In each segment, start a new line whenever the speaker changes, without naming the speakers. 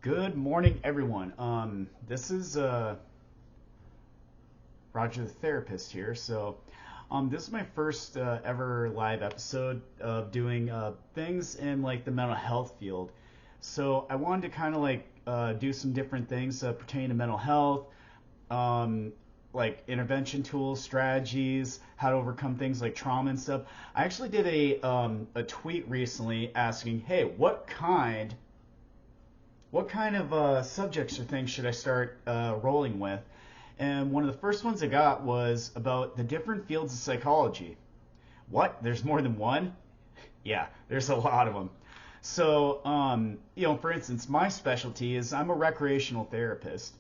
Good morning, everyone. This is Roger the therapist here. This is my first ever live episode of doing things in like the mental health field. So I wanted to kind of do some different things pertaining to mental health, like intervention tools, strategies, how to overcome things like trauma and stuff. I actually did a tweet recently asking, hey, what kind of subjects or things should I start rolling with? And one of the first ones I got was about the different fields of psychology. What? There's more than one? Yeah, there's a lot of them. So, for instance, my specialty is I'm a recreational therapist,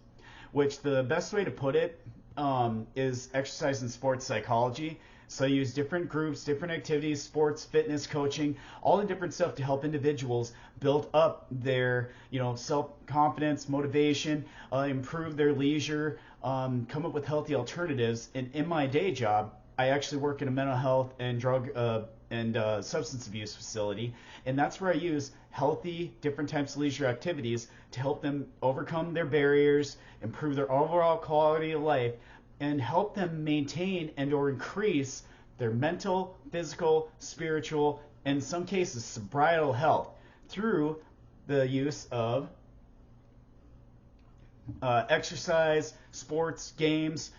which the best way to put it is exercise and sports psychology. So I use different groups, different activities, sports, fitness, coaching, all the different stuff to help individuals build up their, self-confidence, motivation, improve their leisure, come up with healthy alternatives. And in my day job, I actually work in a mental health and drug and substance abuse facility, and that's where I use healthy, different types of leisure activities to help them overcome their barriers, improve their overall quality of life, and help them maintain and or increase their mental, physical, spiritual, and in some cases sobriety health through the use of exercise, sports, games,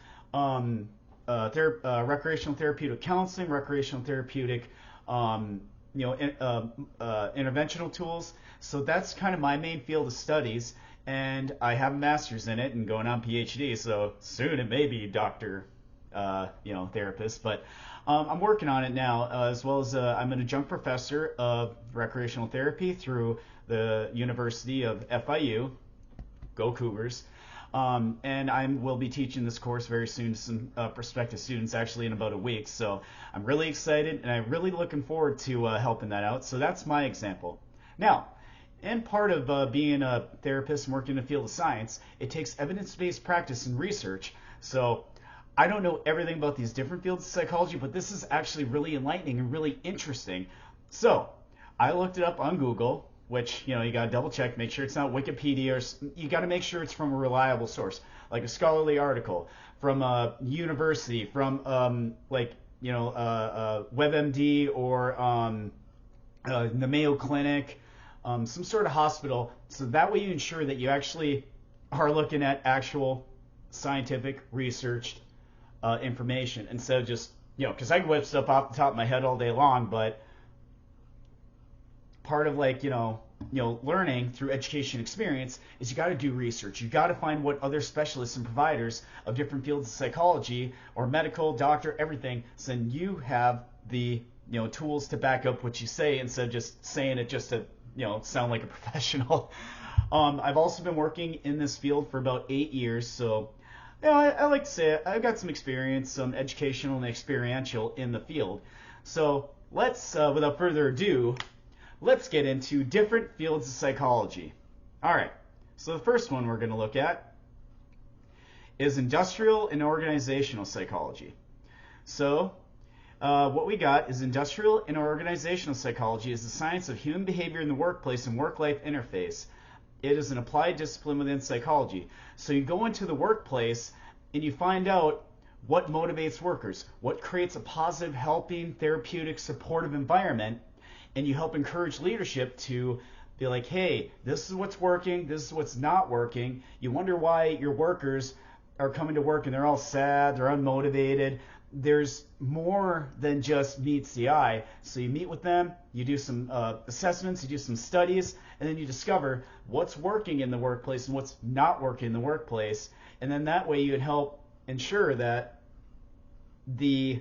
recreational therapeutic counseling, recreational therapeutic interventional tools. So that's kind of my main field of studies, and I have a master's in it and going on PhD, so soon it may be doctor therapist, but I'm working on it now, as well as I'm an adjunct professor of recreational therapy through the University of FIU. Go Cougars. And I will be teaching this course very soon to some prospective students, actually in about a week. So I'm really excited, and I'm really looking forward to helping that out. So that's my example. Now, and part of being a therapist and working in the field of science, it takes evidence-based practice and research. So I don't know everything about these different fields of psychology, but this is actually really enlightening and really interesting. So I looked it up on Google, which, you got to double check, make sure it's not Wikipedia, or you got to make sure it's from a reliable source, like a scholarly article from a university, from WebMD or the Mayo Clinic, some sort of hospital. So that way you ensure that you actually are looking at actual scientific researched information instead of just, because I can whip stuff off the top of my head all day long, but part of learning through education experience is you got to do research. You got to find what other specialists and providers of different fields of psychology or medical, doctor, everything, so then you have the tools to back up what you say instead of just saying it just to sound like a professional. I've also been working in this field for about 8 years, so I like to say I've got some experience, some educational and experiential in the field. So let's, without further ado, let's get into different fields of psychology. All right, so the first one we're going to look at is industrial and organizational psychology. So what we got is industrial and organizational psychology is the science of human behavior in the workplace and work-life interface. It is an applied discipline within psychology. So you go into the workplace and you find out what motivates workers, what creates a positive, helping, therapeutic, supportive environment, and you help encourage leadership to be like, hey, this is what's working, this is what's not working. You wonder why your workers are coming to work and they're all sad, they're unmotivated. There's more than just meets the eye. So you meet with them, you do some assessments, you do some studies, and then you discover what's working in the workplace and what's not working in the workplace. And then that way you can help ensure that the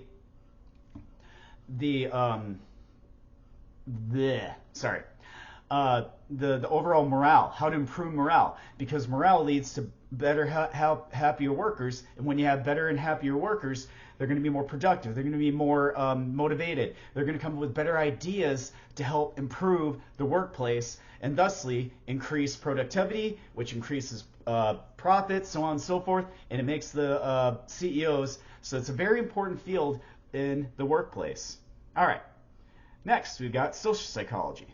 overall morale, how to improve morale, because morale leads to better, happier workers, and when you have better and happier workers, they're going to be more productive, they're going to be more motivated, they're going to come up with better ideas to help improve the workplace, and thusly increase productivity, which increases profits, so on and so forth, and it makes the CEOs, so it's a very important field in the workplace. All right. Next, we've got social psychology.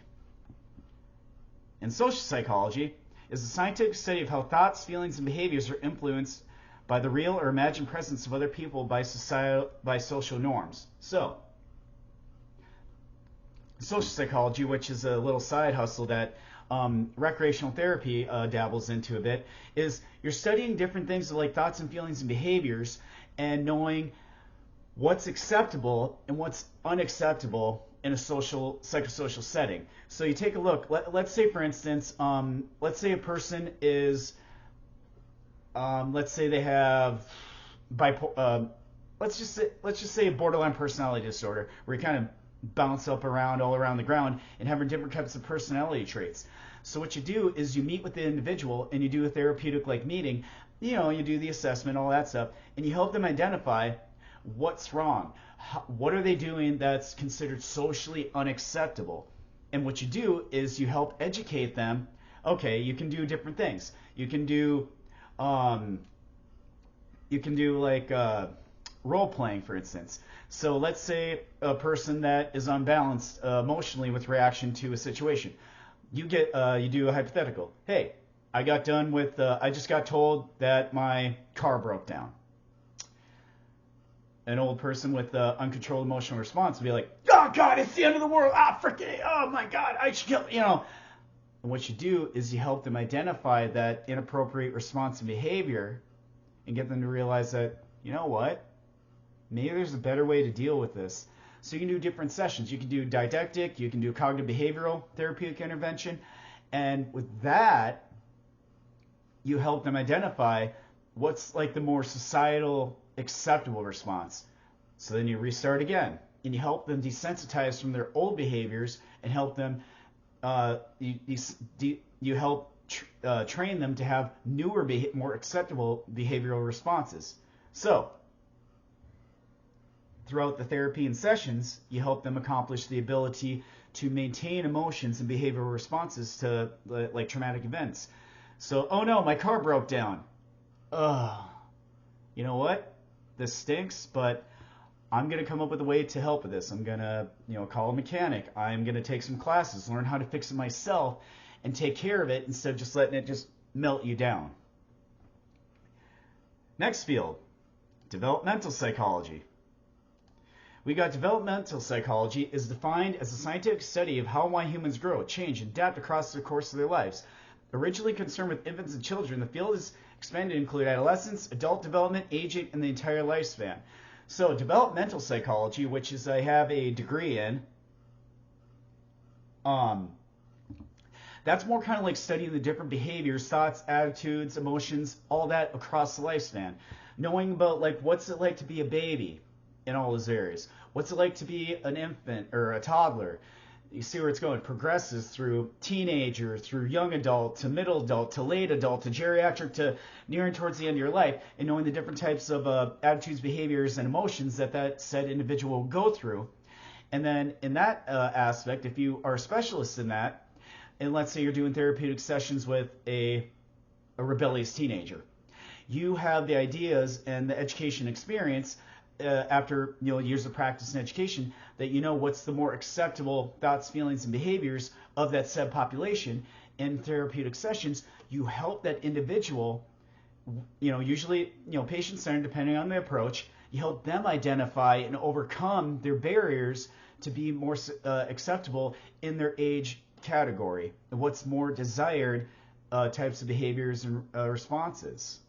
In social psychology, is the scientific study of how thoughts, feelings, and behaviors are influenced by the real or imagined presence of other people by social norms. So, social psychology, which is a little side hustle that recreational therapy dabbles into a bit, is you're studying different things like thoughts and feelings and behaviors and knowing what's acceptable and what's unacceptable in a psychosocial setting. So you take a look. Let's say, for instance, let's say a person is, let's say they have let's just say a borderline personality disorder, where you kind of bounce up around all around the ground and having different types of personality traits. So what you do is you meet with the individual and you do a therapeutic like meeting. You do the assessment, all that stuff, and you help them identify what's wrong. What are they doing that's considered socially unacceptable? And what you do is you help educate them. Okay, you can do different things. You can do like role playing, for instance. So let's say a person that is unbalanced emotionally with reaction to a situation. You do a hypothetical. Hey, I just got told that my car broke down. An old person with uncontrolled emotional response would be like, oh God, it's the end of the world. Freaking, oh my God, I should kill, And what you do is you help them identify that inappropriate response and behavior and get them to realize that, you know what, maybe there's a better way to deal with this. So you can do different sessions. You can do didactic, you can do cognitive behavioral therapeutic intervention, and with that, you help them identify what's like the more societal acceptable response. So then you restart again, and you help them desensitize from their old behaviors and help them, you help train them to have newer, more acceptable behavioral responses. So, throughout the therapy and sessions, you help them accomplish the ability to maintain emotions and behavioral responses to like traumatic events. So, oh no, my car broke down. You know what? This stinks, but I'm going to come up with a way to help with this. I'm going to, call a mechanic. I'm going to take some classes, learn how to fix it myself, and take care of it instead of just letting it just melt you down. Next field, developmental psychology. We got developmental psychology is defined as a scientific study of how and why humans grow, change, and adapt across the course of their lives. Originally concerned with infants and children, the field is expanded to include adolescence, adult development, aging, and the entire lifespan. So developmental psychology, which is I have a degree in, that's more kind of like studying the different behaviors, thoughts, attitudes, emotions, all that across the lifespan. Knowing about like what's it like to be a baby in all those areas. What's it like to be an infant or a toddler? You see where it's going. Progresses through teenager, through young adult, to middle adult, to late adult, to geriatric, to nearing towards the end of your life, and knowing the different types of attitudes, behaviors, and emotions that said individual will go through. And then in that aspect, if you are a specialist in that, and let's say you're doing therapeutic sessions with a rebellious teenager, you have the ideas and the education experience after years of practice and education that what's the more acceptable thoughts, feelings, and behaviors of that said population. In therapeutic sessions, you help that individual, usually patient-centered depending on the approach, you help them identify and overcome their barriers to be more acceptable in their age category, and what's more desired types of behaviors and responses.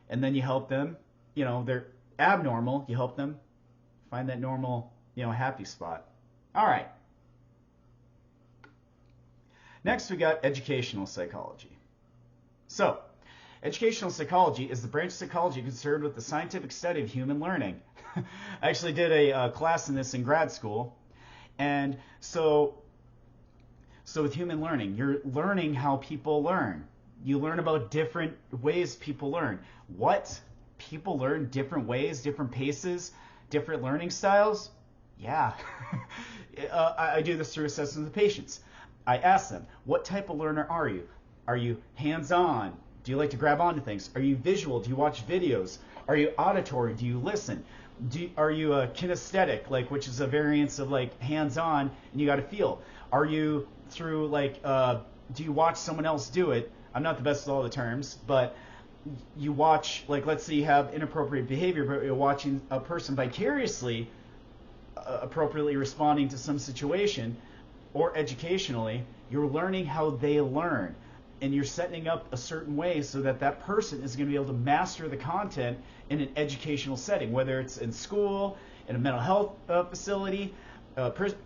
And then you help them, they're abnormal, you help them find that normal, happy spot. All right. Next, we got educational psychology. So, educational psychology is the branch of psychology concerned with the scientific study of human learning. I actually did a class in this in grad school. And so with human learning, you're learning how people learn. You learn about different ways people learn. What? People learn different ways, different paces, different learning styles? Yeah. I do this through assessment of the patients. I ask them, what type of learner are you? Are you hands-on? Do you like to grab onto things? Are you visual? Do you watch videos? Are you auditory? Do you listen? Are you kinesthetic, which is a variance of hands-on and you got to feel? Are you through do you watch someone else do it? I'm not the best with all the terms, but you watch, like, let's say you have inappropriate behavior, but you're watching a person vicariously appropriately responding to some situation, or educationally, you're learning how they learn. And you're setting up a certain way so that that person is going to be able to master the content in an educational setting, whether it's in school, in a mental health facility,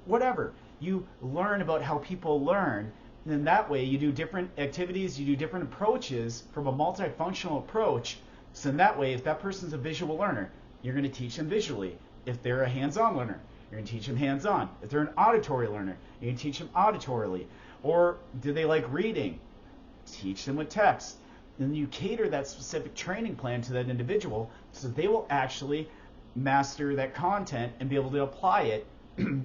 whatever. You learn about how people learn, and then that way you do different activities, you do different approaches from a multifunctional approach. So in that way, if that person's a visual learner, you're going to teach them visually. If they're a hands-on learner, you're going to teach them hands-on. If they're an auditory learner, you're going to teach them auditorily. Or do they like reading? Teach them with text. And you cater that specific training plan to that individual so they will actually master that content and be able to apply it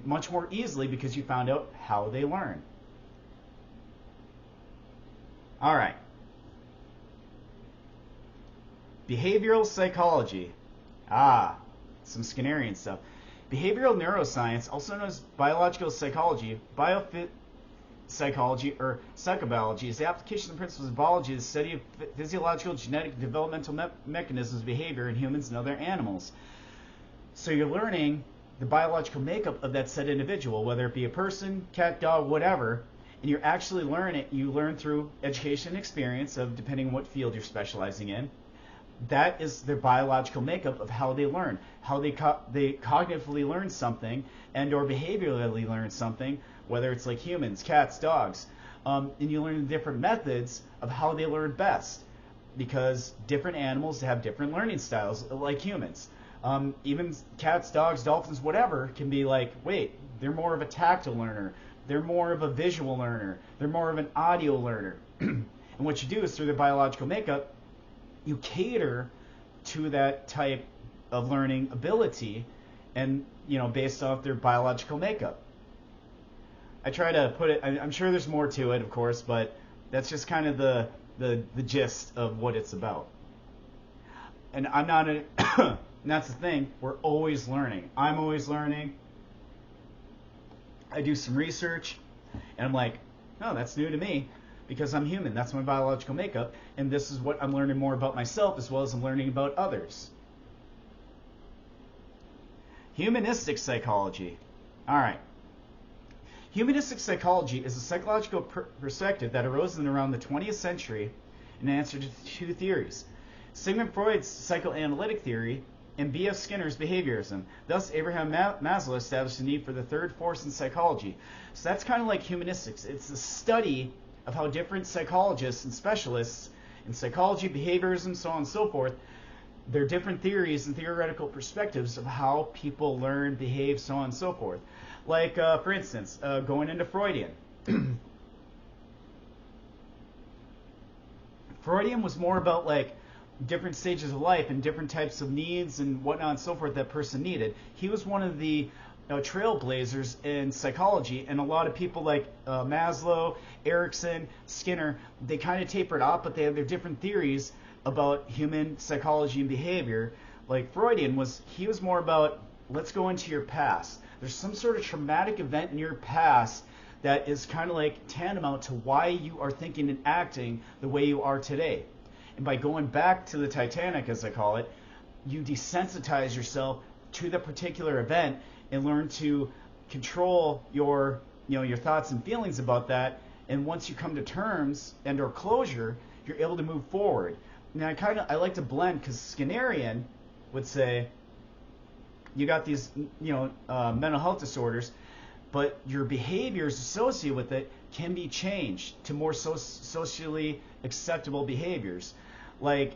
much more easily because you found out how they learn. All right. Behavioral psychology. Some Skinnerian stuff. Behavioral neuroscience, also known as biological psychology, psychology, or psychobiology, is the application of the principles of biology, the study of physiological, genetic, and developmental mechanisms of behavior in humans and other animals. So you're learning the biological makeup of that said individual, whether it be a person, cat, dog, whatever, and you're actually learning. You learn through education and experience of depending on what field you're specializing in. That is their biological makeup of how they learn, how they cognitively learn something and or behaviorally learn something, whether it's like humans, cats, dogs. And you learn different methods of how they learn best, because different animals have different learning styles, like humans. Even cats, dogs, dolphins, whatever, can be like, wait, they're more of a tactile learner, they're more of a visual learner, they're more of an audio learner. And what you do is through their biological makeup, you cater to that type of learning ability, and based off their biological makeup. I try to put it, I'm sure there's more to it, of course, but that's just kind of the gist of what it's about. And I'm not and that's the thing, we're always learning. I'm always learning. I do some research, and I'm like, oh, that's new to me, because I'm human. That's my biological makeup, and this is what I'm learning more about myself as well as I'm learning about others. Humanistic psychology. All right. Humanistic psychology is a psychological perspective that arose in around the 20th century in answer to two theories: Sigmund Freud's psychoanalytic theory and B.F. Skinner's behaviorism. Thus, Abraham Maslow established the need for the third force in psychology. So that's kind of like humanistics. It's the study of how different psychologists and specialists in psychology, behaviorism, so on and so forth, their different theories and theoretical perspectives of how people learn, behave, so on and so forth. Like, for instance, going into Freudian. Freudian was more about like different stages of life and different types of needs and whatnot and so forth that person needed. He was one of the trailblazers in psychology, and a lot of people like Maslow, Erickson, Skinner, they kind of tapered off, but they have their different theories about human psychology and behavior. Like Freudian he was more about, let's go into your past. There's some sort of traumatic event in your past that is kind of like tantamount to why you are thinking and acting the way you are today. And by going back to the Titanic, as I call it, you desensitize yourself to the particular event and learn to control your thoughts and feelings about that. And once you come to terms and or closure, you're able to move forward. Now I like to blend, because Skinnerian would say you got these mental health disorders, but your behaviors associated with it can be changed to more socially acceptable behaviors. Like,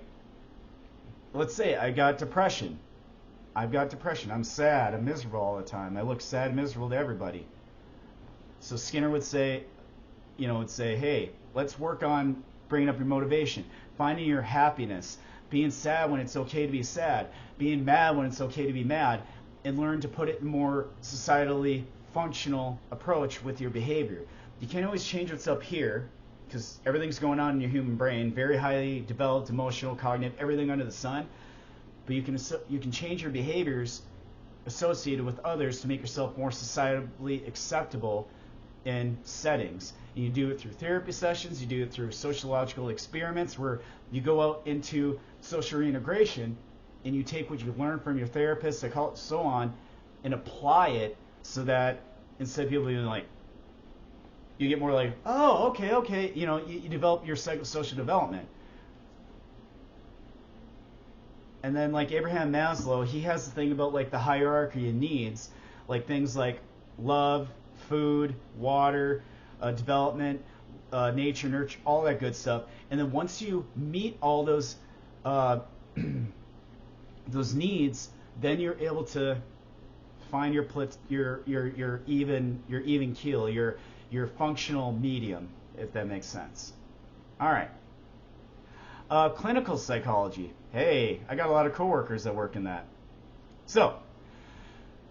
let's say I got depression. I'm sad. I'm miserable all the time. I look sad and miserable to everybody. So Skinner would say, hey, let's work on bringing up your motivation, finding your happiness, being sad when it's okay to be sad, being mad when it's okay to be mad, and learn to put it in more societally functional approach with your behavior. You can't always change what's up here, because everything's going on in your human brain, very highly developed, emotional, cognitive, everything under the sun. But you can change your behaviors associated with others to make yourself more societally acceptable in settings. And you do it through therapy sessions, you do it through sociological experiments where you go out into social reintegration and you take what you learn from your therapist, psychologist, so on, and apply it so that instead of people being like, you get more like, oh, okay, you develop your psychosocial development. And then like Abraham Maslow, he has the thing about like the hierarchy of needs, like things like love, food, water, development, nature, nurture, all that good stuff. And then once you meet all those those needs, then you're able to find your even keel, your functional medium, if that makes sense. All right. Clinical psychology. Hey, I got a lot of coworkers that work in that. So,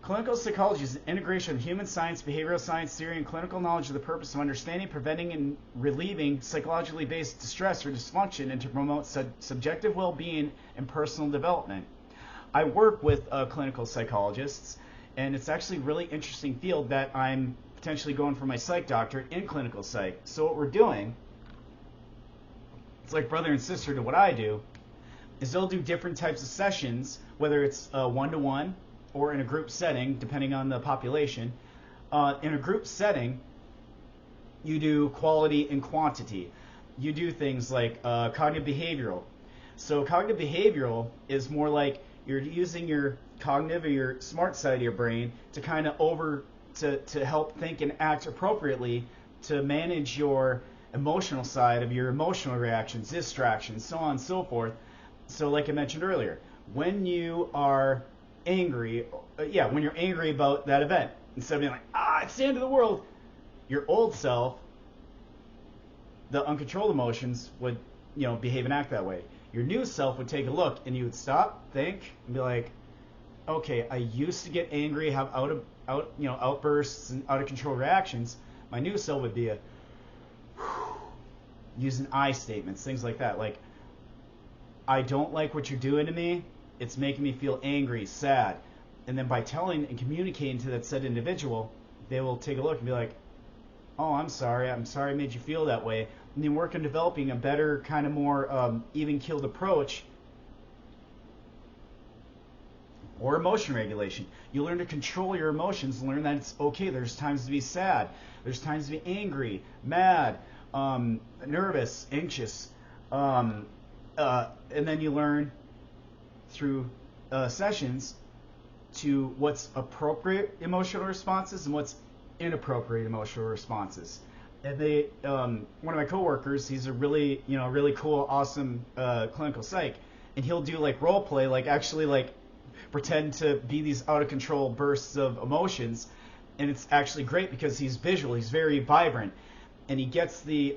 clinical psychology is an integration of human science, behavioral science theory, and clinical knowledge of the purpose of understanding, preventing, and relieving psychologically based distress or dysfunction, and to promote subjective well-being and personal development. I work with clinical psychologists, and it's actually a really interesting field that I'm potentially going for my psych doctorate in clinical psych. So what we're doing, it's like brother and sister to what I do, is they'll do different types of sessions, whether it's one-to-one or in a group setting, depending on the population. In a group setting, you do quality and quantity. You do things like cognitive behavioral. So cognitive behavioral is more like you're using your cognitive or your smart side of your brain to kind of to help think and act appropriately to manage your emotional side of your emotional reactions, distractions, so on and so forth. So like I mentioned earlier, when you are angry, when you're angry about that event, instead of being like, it's the end of the world, your old self, the uncontrolled emotions would, behave and act that way. Your new self would take a look and you would stop, think, and be like, okay, I used to get angry, have outbursts and out of control reactions. My new self would be using I statements, things like that. Like, I don't like what you're doing to me. It's making me feel angry, sad. And then by telling and communicating to that said individual, they will take a look and be like, oh, I'm sorry I made you feel that way. And then work on developing a better, kind of more even-keeled approach. Or emotion regulation. You learn to control your emotions and learn that it's okay. There's times to be sad. There's times to be angry, mad, nervous, anxious. And then you learn through sessions to what's appropriate emotional responses and what's inappropriate emotional responses. And one of my coworkers, he's a really cool, awesome clinical psych, and he'll do like role play, like actually like pretend to be these out of control bursts of emotions, and it's actually great because he's visual, he's very vibrant, and he gets the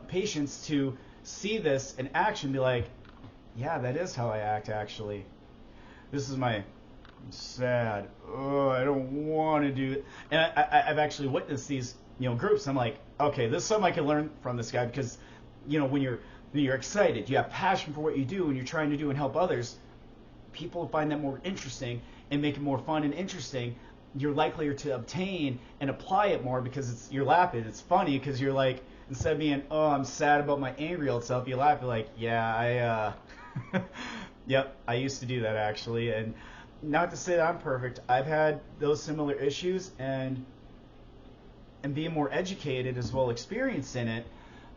patients to see this in action, be like, yeah, that is how I act actually. This is my sad. Oh, I don't want to do it. And I've actually witnessed these, groups. I'm like, okay, this is something I can learn from this guy because, when you're excited, you have passion for what you do, and you're trying to do and help others. People find that more interesting and make it more fun and interesting. You're likelier to obtain and apply it more because you're laughing. It's funny because you're like, instead of being, oh, I'm sad about my angry old self, you laugh. You're like, yeah, yep, I used to do that actually. And not to say that I'm perfect. I've had those similar issues, and being more educated as well, experienced in it,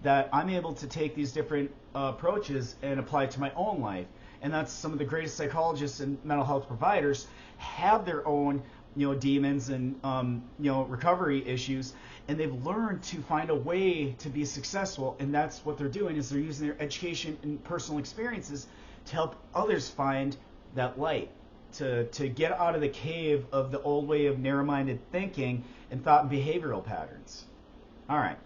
that I'm able to take these different approaches and apply it to my own life. And that's some of the greatest psychologists and mental health providers have their own, demons and, recovery issues, and they've learned to find a way to be successful. And that's what they're doing, is they're using their education and personal experiences to help others find that light, to get out of the cave of the old way of narrow-minded thinking and thought and behavioral patterns. All right.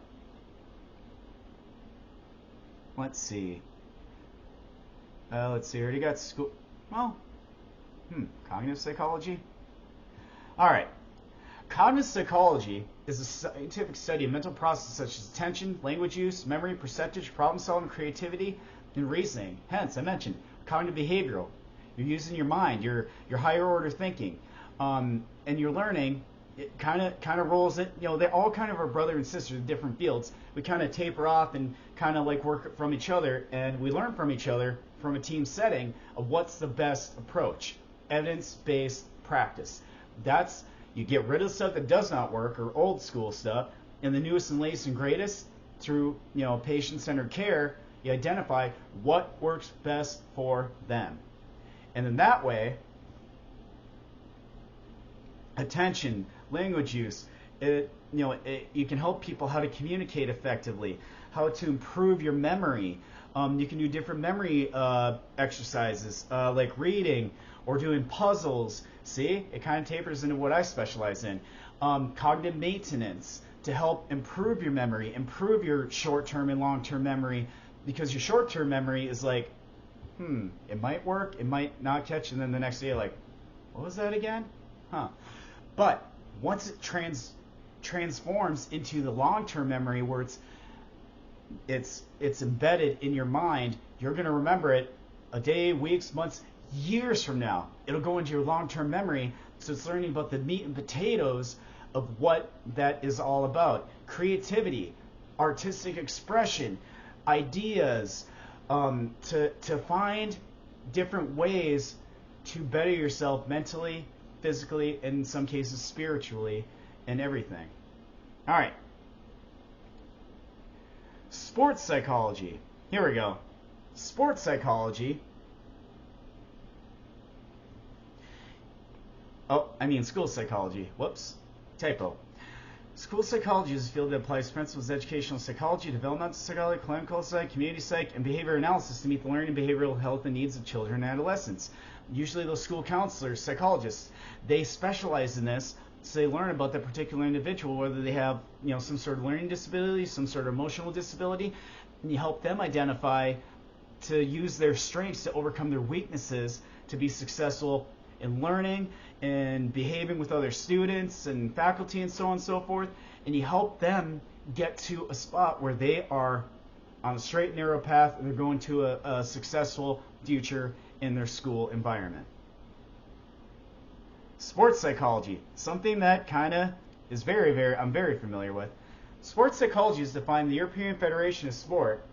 Let's see. I already got school. Well, cognitive psychology. All right. Cognitive psychology is a scientific study of mental processes such as attention, language use, memory, perception, problem solving, creativity, and reasoning. Hence, I mentioned cognitive behavioral. You're using your mind, your higher order thinking, and you're learning it kind of rolls it. You know, they all kind of are brother and sister in different fields. We kind of taper off and kind of like work from each other, and we learn from each other from a team setting of what's the best approach. Evidence-based practice. That's, you get rid of the stuff that does not work or old school stuff, and the newest and latest and greatest through, you know, patient-centered care. You identify what works best for them, and then that way, attention, language use, you can help people how to communicate effectively, how to improve your memory. You can do different memory exercises like reading or doing puzzles. See, it kind of tapers into what I specialize in. Cognitive maintenance to help improve your memory, improve your short-term and long-term memory, because your short-term memory is like, it might work, it might not catch, and then the next day you're like, what was that again? But once it transforms into the long-term memory where it's embedded in your mind, you're going to remember it a day, weeks, months, years from now. It'll go into your long-term memory, so it's learning about the meat and potatoes of what that is all about. Creativity, artistic expression, ideas, to find different ways to better yourself mentally, physically, and in some cases spiritually, and everything. All right. Sports psychology. Here we go. Sports psychology. School psychology. Whoops. Typo. School psychology is a field that applies principles of educational psychology, developmental psychology, clinical psych, community psych, and behavior analysis to meet the learning, behavioral health, and needs of children and adolescents. Usually those school counselors, psychologists, they specialize in this, so they learn about that particular individual, whether they have, some sort of learning disability, some sort of emotional disability, and you help them identify to use their strengths to overcome their weaknesses to be successful in learning and behaving with other students and faculty and so on and so forth, and you help them get to a spot where they are on a straight and narrow path and they're going to a successful future in their school environment. Sports psychology, something that kind of is I'm very familiar with. Sports psychology is defined in the European Federation of Sport.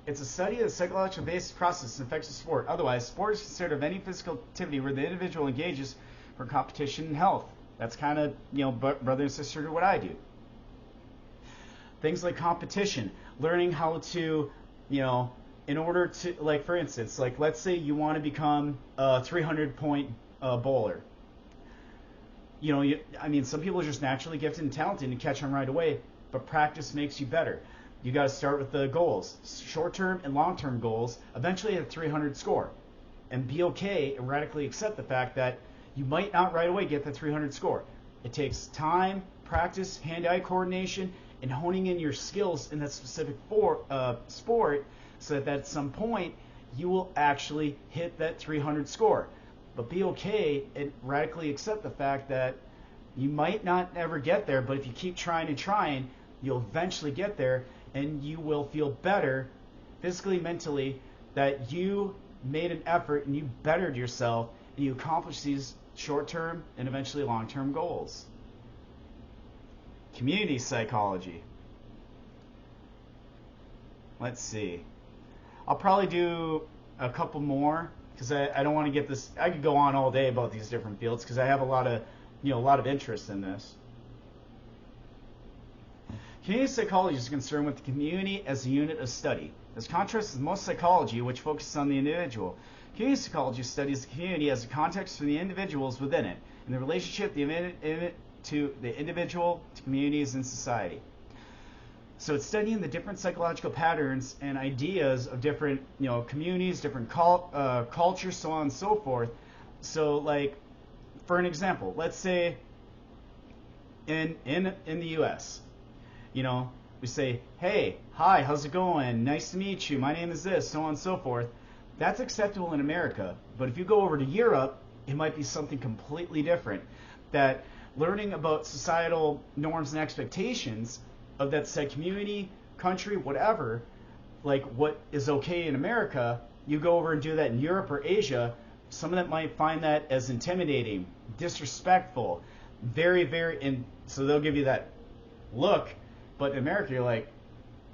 It's a study of the psychological basis process that affects the sport. Otherwise, sport is considered of any physical activity where the individual engages for competition and health. That's kind of, brother and sister to what I do. Things like competition, learning how to, in order to, like for instance, like let's say you want to become a 300-point bowler. Some people are just naturally gifted and talented and catch on right away, but practice makes you better. You got to start with the goals, short-term and long-term goals, eventually at a 300 score, and be okay and radically accept the fact that you might not right away get the 300 score. It takes time, practice, hand-eye coordination, and honing in your skills in that specific sport so that at some point you will actually hit that 300 score. But be okay and radically accept the fact that you might not ever get there, but if you keep trying and trying, you'll eventually get there, and you will feel better physically, mentally, that you made an effort and you bettered yourself and you accomplished these short-term and eventually long-term goals. Community psychology. Let's see. I'll probably do a couple more because I don't want to get this. I could go on all day about these different fields because I have a lot of interest in this. Community psychology is concerned with the community as a unit of study. As contrast with most psychology, which focuses on the individual, community psychology studies the community as a context for the individuals within it, and the relationship to the individual, to communities, and society. So it's studying the different psychological patterns and ideas of different, communities, different cultures, so on and so forth. So, like, for an example, let's say in the U.S., we say, hey, hi, how's it going? Nice to meet you. My name is this, so on and so forth. That's acceptable in America. But if you go over to Europe, it might be something completely different. That learning about societal norms and expectations of that said community, country, whatever, like what is okay in America, you go over and do that in Europe or Asia, some of them might find that as intimidating, disrespectful. and so they'll give you that look, but in America you're like,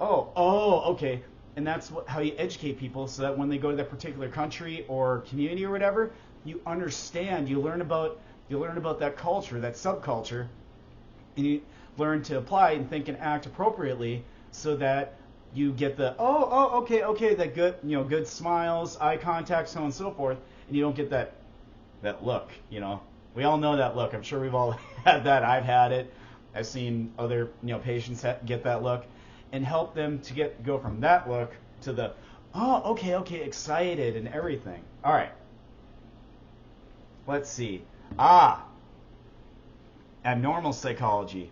oh, okay. And that's how you educate people, so that when they go to that particular country or community or whatever, you understand, you learn about that culture, that subculture, and you learn to apply and think and act appropriately, so that you get the okay, that good, good smiles, eye contact, so on and so forth, and you don't get that look. We all know that look. I'm sure we've all had that. I've had it. I've seen other patients get that look, and help them to go from that look to the okay, excited and everything. All right. Let's see. Abnormal psychology.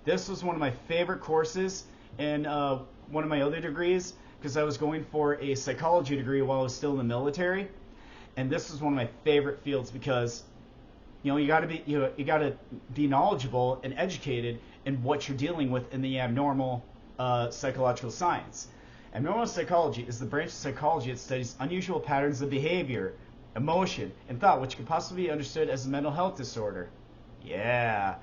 This was one of my favorite courses in one of my other degrees, because I was going for a psychology degree while I was still in the military, and this was one of my favorite fields because you got to be knowledgeable and educated in what you're dealing with in the abnormal psychological science. Abnormal psychology is the branch of psychology that studies unusual patterns of behavior, emotion, and thought which could possibly be understood as a mental health disorder. Yeah.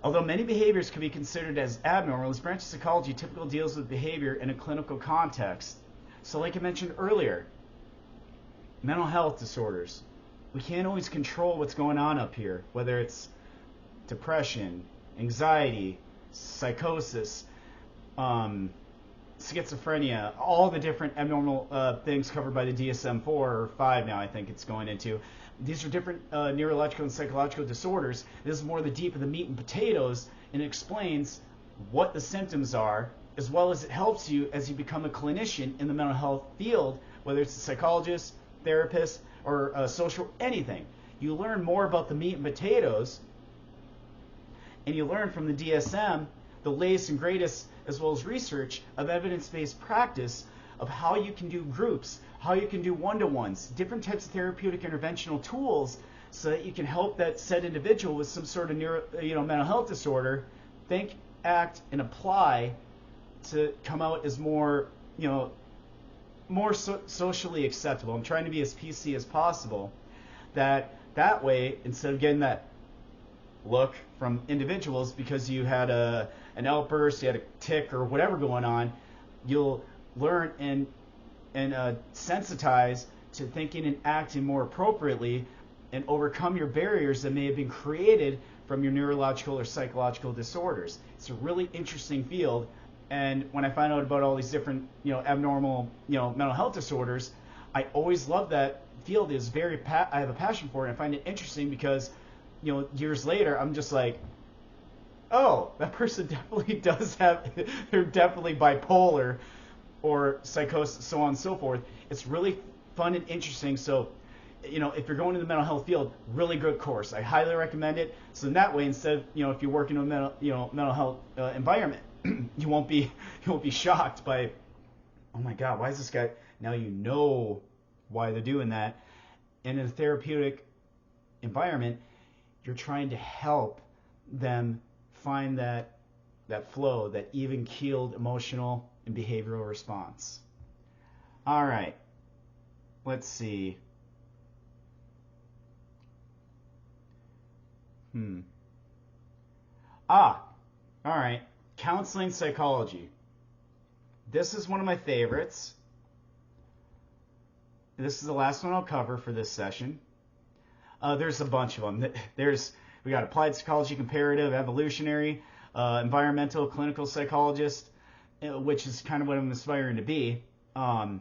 Although many behaviors can be considered as abnormal, this branch of psychology typically deals with behavior in a clinical context. So like I mentioned earlier, mental health disorders. We can't always control what's going on up here, whether it's depression, anxiety, psychosis, schizophrenia, all the different abnormal things covered by the DSM-4 or 5 now, I think it's going into. These are different neurological and psychological disorders. This is more the deep of the meat and potatoes, and it explains what the symptoms are, as well as it helps you as you become a clinician in the mental health field, whether it's a psychologist, therapist, or social, anything. You learn more about the meat and potatoes, and you learn from the DSM the latest and greatest, as well as research of evidence-based practice of how you can do groups, how you can do one-to-ones, different types of therapeutic interventional tools, so that you can help that said individual with some sort of mental health disorder think, act, and apply to come out as more socially acceptable. I'm trying to be as PC as possible. That way, instead of getting that look from individuals because you had an outburst, you had a tick or whatever going on, you'll learn and sensitize to thinking and acting more appropriately, and overcome your barriers that may have been created from your neurological or psychological disorders. It's a really interesting field, and when I find out about all these different abnormal mental health disorders, I always love that field. Is I have a passion for it, and I find it interesting because years later I'm just like, oh, that person definitely does have, they're definitely bipolar or psychosis, so on and so forth. It's really fun and interesting. So, if you're going to the mental health field, really good course. I highly recommend it. So in that way, instead of, if you work in a mental health environment, you won't be shocked by, oh my God, why is this guy? Now you know why they're doing that. And in a therapeutic environment, you're trying to help them find that flow, that even-keeled emotional and behavioral response. All right. Let's see. All right. Counseling psychology. This is one of my favorites. This is the last one I'll cover for this session. There's a bunch of them. We got applied psychology, comparative, evolutionary, environmental, clinical psychologist, which is kind of what I'm aspiring to be. So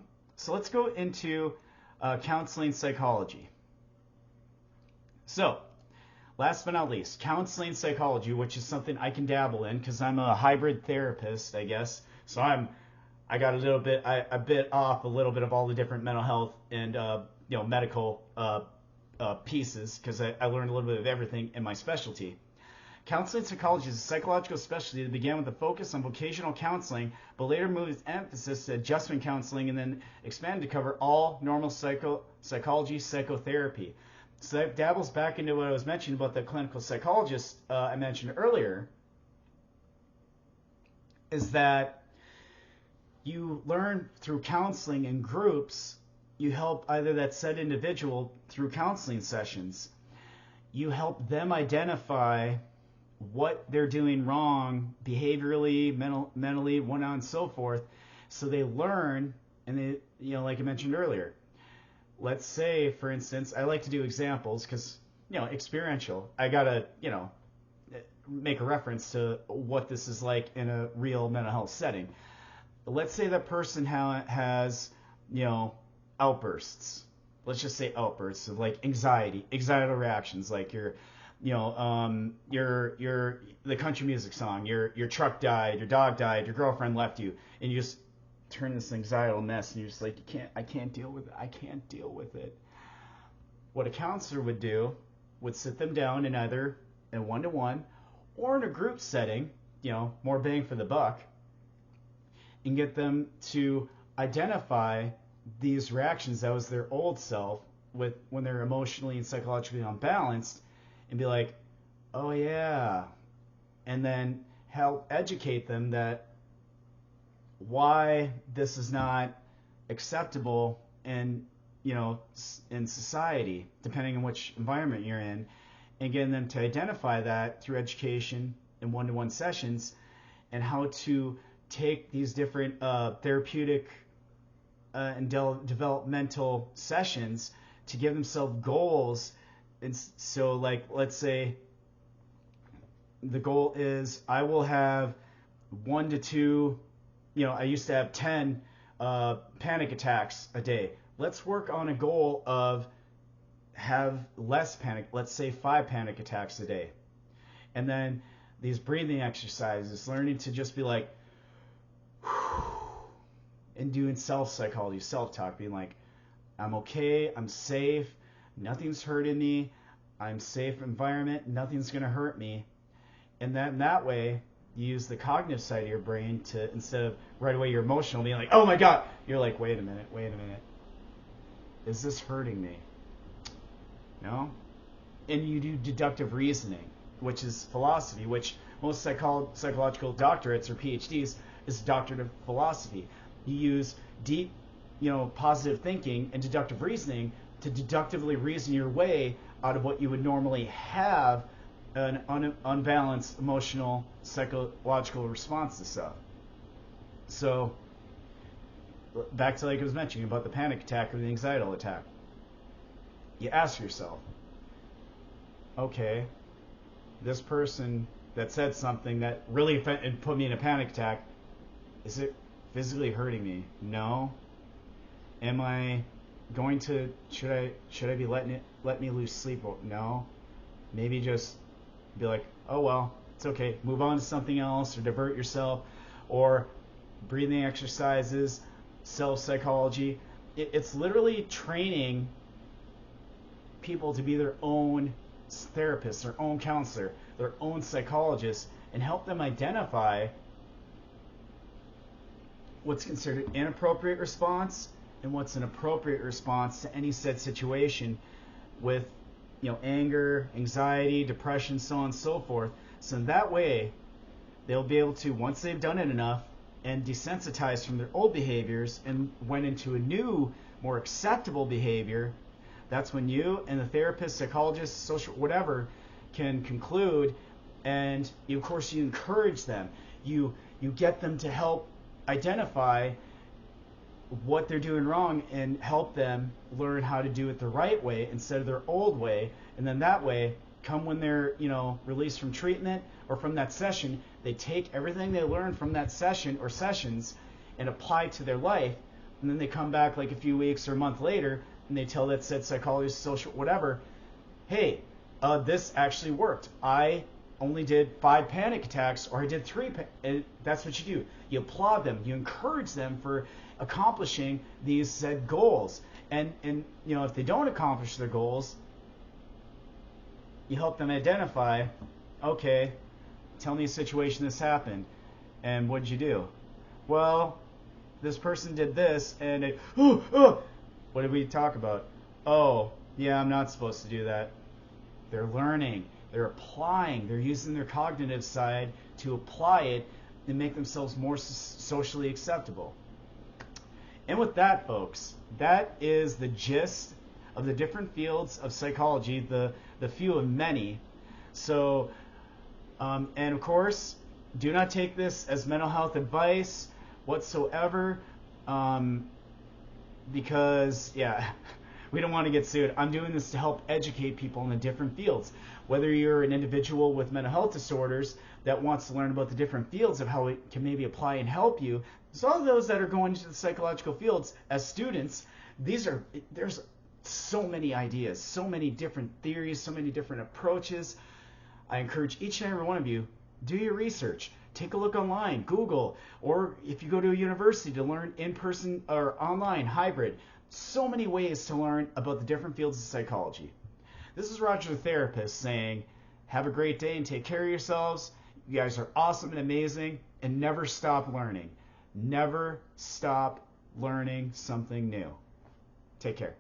let's go into counseling psychology. So, last but not least, counseling psychology, which is something I can dabble in because I'm a hybrid therapist, I guess. So I got a bit off a little bit of all the different mental health and medical pieces, because I learned a little bit of everything in my specialty. Counseling psychology is a psychological specialty that began with a focus on vocational counseling, but later moved its emphasis to adjustment counseling and then expanded to cover all normal psychology, psychotherapy. So that dabbles back into what I was mentioning about the clinical psychologist I mentioned earlier, is that you learn through counseling in groups. You help either that said individual through counseling sessions. you help them identify what they're doing wrong behaviorally, mentally, whatnot, and so forth, so they learn. And they, like I mentioned earlier, let's say, for instance, I like to do examples because, experiential. I gotta, make a reference to what this is like in a real mental health setting. Let's say that person has, outbursts. Let's just say outbursts of like anxiety reactions, like the country music song, your truck died, your dog died, your girlfriend left you, and you just turn this anxiety mess, and you're just like, I can't deal with it. What a counselor would do would sit them down in either a one-to-one or in a group setting, more bang for the buck, and get them to identify these reactions that was their old self when they're emotionally and psychologically unbalanced, and be like, oh yeah, and then help educate them that why this is not acceptable in society, depending on which environment you're in, and getting them to identify that through education and one-to-one sessions, and how to take these different therapeutic and developmental sessions to give themselves goals. And so, like, let's say the goal is I will have 1 to 2, I used to have 10 panic attacks a day. Let's work on a goal of have less panic, let's say 5 panic attacks a day. And then these breathing exercises, learning to just be like, and doing self-psychology, self-talk, being like, I'm okay, I'm safe, nothing's hurting me, I'm safe environment, nothing's going to hurt me. And then that way, you use the cognitive side of your brain to, instead of right away you're emotional, being like, oh my God, you're like, wait a minute, is this hurting me? No? And you do deductive reasoning, which is philosophy, which most psychological doctorates or PhDs is doctorate of philosophy. You use deep, positive thinking and deductive reasoning to deductively reason your way out of what you would normally have an unbalanced emotional, psychological response to stuff. So, back to like I was mentioning about the panic attack or the anxiety attack. You ask yourself, okay, this person that said something that really put me in a panic attack, is it physically hurting me? No. Am I going to, should I be let me lose sleep? No. Maybe just be like, oh well, it's okay, move on to something else, or divert yourself, or breathing exercises, self-psychology. It's literally training people to be their own therapist, their own counselor, their own psychologist, and help them identify what's considered inappropriate response and what's an appropriate response to any said situation with anger, anxiety, depression, so on and so forth. So in that way, they'll be able to, once they've done it enough and desensitized from their old behaviors and went into a new, more acceptable behavior, that's when you and the therapist, psychologist, social, whatever, can conclude, and of course you encourage them. You get them to help identify what they're doing wrong and help them learn how to do it the right way instead of their old way. And then that way, come when they're released from treatment or from that session, they take everything they learned from that session or sessions and apply to their life. And then they come back like a few weeks or a month later and they tell that said psychologist, social, whatever, hey, this actually worked. I only did 5 panic attacks, or I did 3. That's what you do. You applaud them. You encourage them for accomplishing these said goals. And if they don't accomplish their goals, you help them identify, okay, tell me a situation this happened, and what did you do? Well, this person did this, and it, what did we talk about? Oh, yeah, I'm not supposed to do that. They're learning. They're applying. They're using their cognitive side to apply it and make themselves more socially acceptable. And with that, folks, that is the gist of the different fields of psychology, the few of many. So, and of course, do not take this as mental health advice whatsoever, because, yeah, we don't want to get sued. I'm doing this to help educate people in the different fields. Whether you're an individual with mental health disorders that wants to learn about the different fields of how it can maybe apply and help you, so all of those that are going into the psychological fields as students, there's so many ideas, so many different theories, so many different approaches. I encourage each and every one of you, do your research. Take a look online, Google, or if you go to a university to learn in person or online, hybrid. So many ways to learn about the different fields of psychology. This is Roger the Therapist saying, have a great day and take care of yourselves. You guys are awesome and amazing, and never stop learning. Never stop learning something new. Take care.